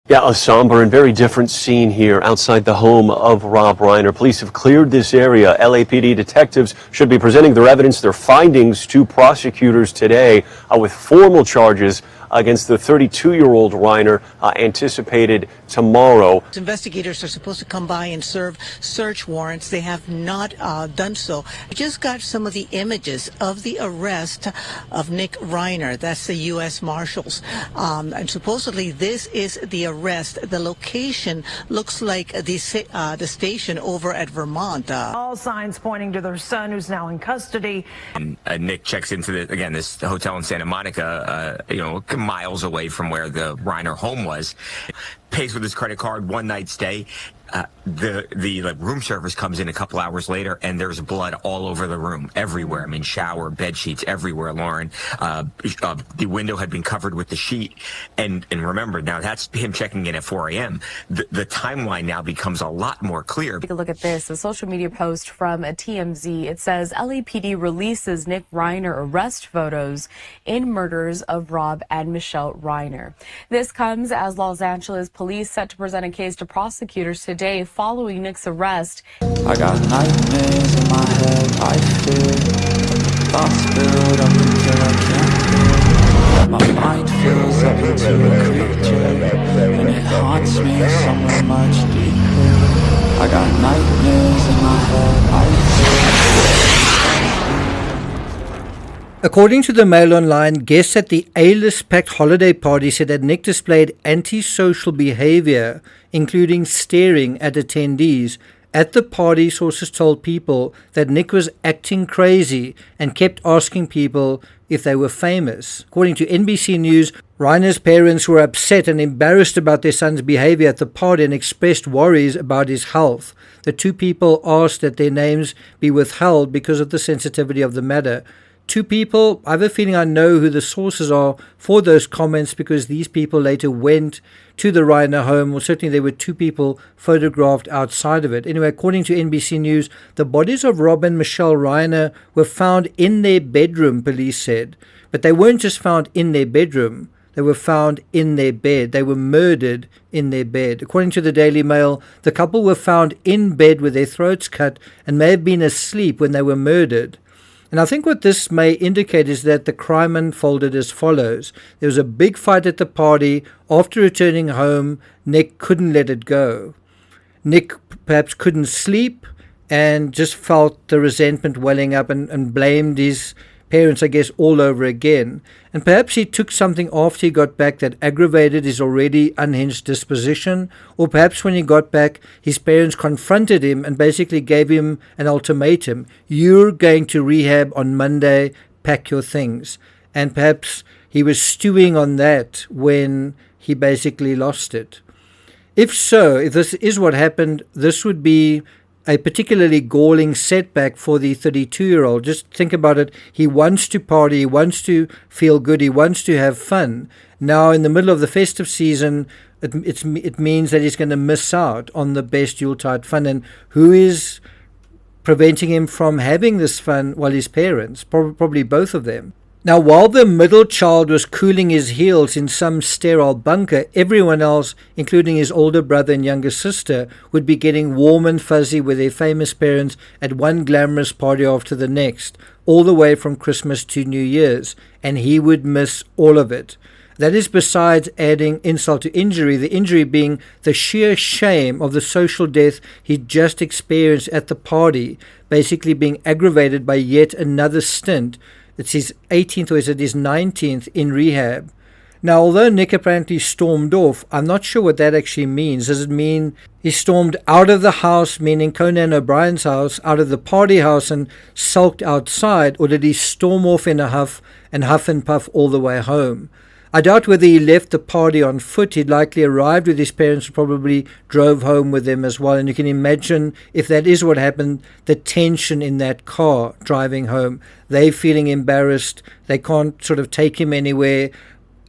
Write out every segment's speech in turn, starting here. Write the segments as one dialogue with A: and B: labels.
A: Yeah, a somber and very different scene here outside the home of Rob Reiner. Police have cleared this area. LAPD detectives should be presenting their evidence, their findings to prosecutors today with formal charges against the 32-year-old Reiner anticipated tomorrow.
B: Investigators are supposed to come by and serve search warrants. They have not done so. I just got some of the images of the arrest of Nick Reiner. That's the U.S. Marshals. And supposedly this is the arrest. The location looks like the station over at Vermont.
C: All signs pointing to their son, who's now in custody.
D: And Nick checks into this hotel in Santa Monica, miles away from where the Reiner home was. Pays with his credit card, one night stay. The room service comes in a couple hours later, and there's blood all over the room, everywhere. I mean, shower, bed sheets, everywhere, Lauren. The window had been covered with the sheet. And remember, now that's him checking in at 4 a.m. The timeline now becomes a lot more clear.
E: Take a look at this, a social media post from a TMZ. It says LAPD releases Nick Reiner arrest photos in murders of Rob and Michelle Reiner. This comes as Los Angeles police set to present a case to prosecutors today following Nick's arrest.
F: I got nightmares in my head, I fear. Thoughts build up until I can't feel. My mind fills up into a creature, and it haunts me somewhere much deeper. I got nightmares in my head, I fear.
G: According to the Mail Online, guests at the A-list packed holiday party said that Nick displayed antisocial behavior, including staring at attendees. At the party, sources told People that Nick was acting crazy and kept asking people if they were famous. According to NBC News, Reiner's parents were upset and embarrassed about their son's behavior at the party and expressed worries about his health. The two people asked that their names be withheld because of the sensitivity of the matter. Two people, I have a feeling I know who the sources are for those comments, because these people later went to the Reiner home, or certainly there were two people photographed outside of it. Anyway, according to NBC News, the bodies of Rob and Michelle Reiner were found in their bedroom, police said. But they weren't just found in their bedroom, they were found in their bed. They were murdered in their bed. According to the Daily Mail, the couple were found in bed with their throats cut and may have been asleep when they were murdered. And I think what this may indicate is that the crime unfolded as follows. There was a big fight at the party. After returning home, Nick couldn't let it go. Nick perhaps couldn't sleep and just felt the resentment welling up and blamed his parents, I guess, all over again. And perhaps he took something after he got back that aggravated his already unhinged disposition, or perhaps when he got back, his parents confronted him and basically gave him an ultimatum. You're going to rehab on Monday, pack your things. And perhaps he was stewing on that when he basically lost it. If so, if this is what happened, this would be a particularly galling setback for the 32-year-old. Just think about it. He wants to party, he wants to feel good, he wants to have fun. Now, in the middle of the festive season, it means that he's going to miss out on the best Yuletide fun. And who is preventing him from having this fun? Well, his parents, probably both of them. Now, while the middle child was cooling his heels in some sterile bunker, everyone else, including his older brother and younger sister, would be getting warm and fuzzy with their famous parents at one glamorous party after the next, all the way from Christmas to New Year's, and he would miss all of it. That is besides adding insult to injury, the injury being the sheer shame of the social death he just experienced at the party, basically being aggravated by yet another stint. It's his 18th or is it his 19th in rehab. Now, although Nick apparently stormed off, I'm not sure what that actually means. Does it mean he stormed out of the house, meaning Conan O'Brien's house, out of the party house and sulked outside, or did he storm off in a huff and puff all the way home? I doubt whether he left the party on foot. He'd likely arrived with his parents and probably drove home with them as well. And you can imagine, if that is what happened, the tension in that car driving home. They feeling embarrassed. They can't sort of take him anywhere.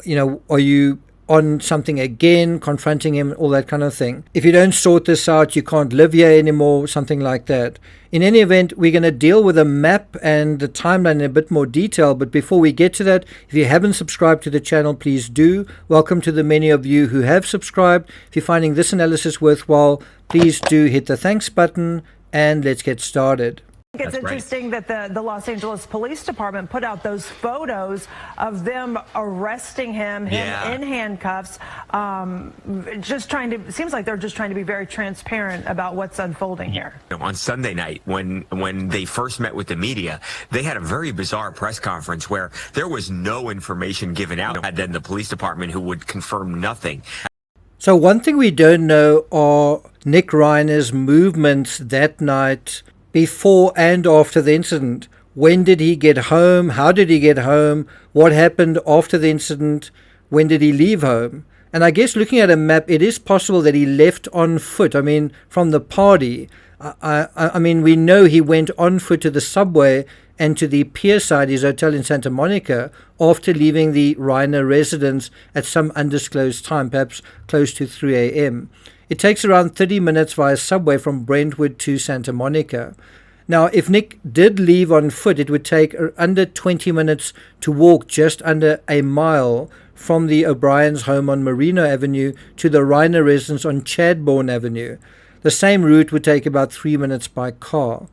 G: You know, are you on something again, confronting him, all that kind of thing. If you don't sort this out, you can't live here anymore, something like that. In any event, we're going to deal with a map and the timeline in a bit more detail. But before we get to that, if you haven't subscribed to the channel, please do. Welcome to the many of you who have subscribed. If you're finding this analysis worthwhile, please do hit the thanks button and let's get started.
C: It's interesting that the Los Angeles Police Department put out those photos of them arresting him in handcuffs. Seems like they're just trying to be very transparent about what's unfolding here.
D: On Sunday night, when they first met with the media, they had a very bizarre press conference where there was no information given out, and then the police department who would confirm nothing.
G: So one thing we don't know are Nick Reiner's movements that night, before and after the incident. When did he get home? How did he get home? What happened after the incident? When did he leave home? And I guess looking at a map, it is possible that he left on foot. I mean, from the party. I mean, we know he went on foot to the subway and to the Pierside, his hotel in Santa Monica, after leaving the Reiner residence at some undisclosed time, perhaps close to 3 a.m. It takes around 30 minutes via subway from Brentwood to Santa Monica. Now, if Nick did leave on foot, it would take under 20 minutes to walk just under a mile from the O'Brien's home on Merino Avenue to the Reiner residence on Chadbourne Avenue. The same route would take about 3 minutes by car.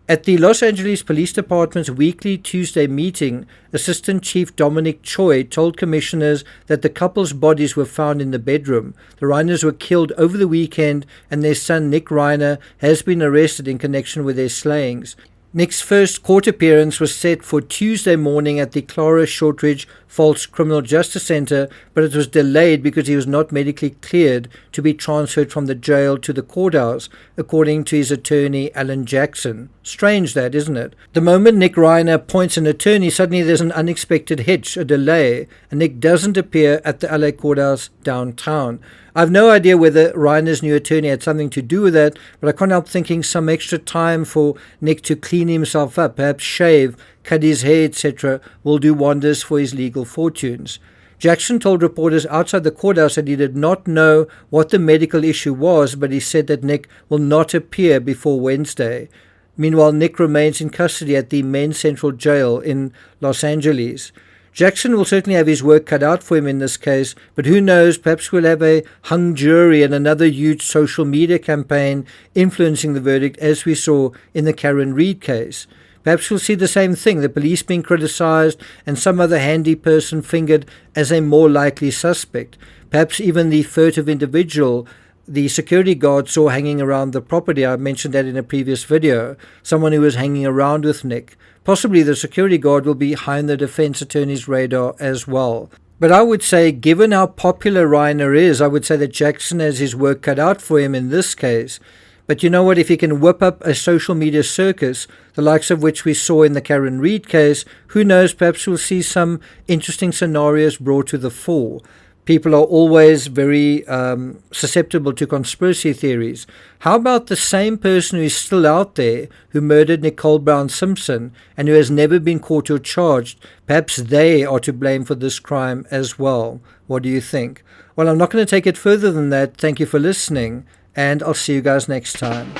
G: At the Los Angeles Police Department's weekly Tuesday meeting, Assistant Chief Dominic Choi told commissioners that the couple's bodies were found in the bedroom. The Reiners were killed over the weekend, and their son Nick Reiner has been arrested in connection with their slayings. Nick's first court appearance was set for Tuesday morning at the Clara Shortridge Falls Criminal Justice Center, but it was delayed because he was not medically cleared to be transferred from the jail to the courthouse, according to his attorney, Alan Jackson. Strange that, isn't it? The moment Nick Reiner appoints an attorney, suddenly there's an unexpected hitch, a delay, and Nick doesn't appear at the LA courthouse downtown. I have no idea whether Reiner's new attorney had something to do with that, but I can't help thinking some extra time for Nick to clean himself up, perhaps shave, cut his hair, etc., will do wonders for his legal fortunes. Jackson told reporters outside the courthouse that he did not know what the medical issue was, but he said that Nick will not appear before Wednesday. Meanwhile, Nick remains in custody at the Men's Central Jail in Los Angeles. Jackson will certainly have his work cut out for him in this case, but who knows, perhaps we'll have a hung jury and another huge social media campaign influencing the verdict, as we saw in the Karen Reed case. Perhaps we'll see the same thing, the police being criticized and some other handy person fingered as a more likely suspect. Perhaps even the furtive individual the security guard saw hanging around the property. I mentioned that in a previous video. Someone who was hanging around with Nick. Possibly the security guard will be high on the defense attorney's radar as well. But I would say, given how popular Reiner is, I would say that Jackson has his work cut out for him in this case. But you know what? If he can whip up a social media circus, the likes of which we saw in the Karen Reed case, who knows, perhaps we'll see some interesting scenarios brought to the fore. People are always very susceptible to conspiracy theories. How about the same person who is still out there who murdered Nicole Brown Simpson and who has never been caught or charged? Perhaps they are to blame for this crime as well. What do you think? Well, I'm not going to take it further than that. Thank you for listening, and I'll see you guys next time.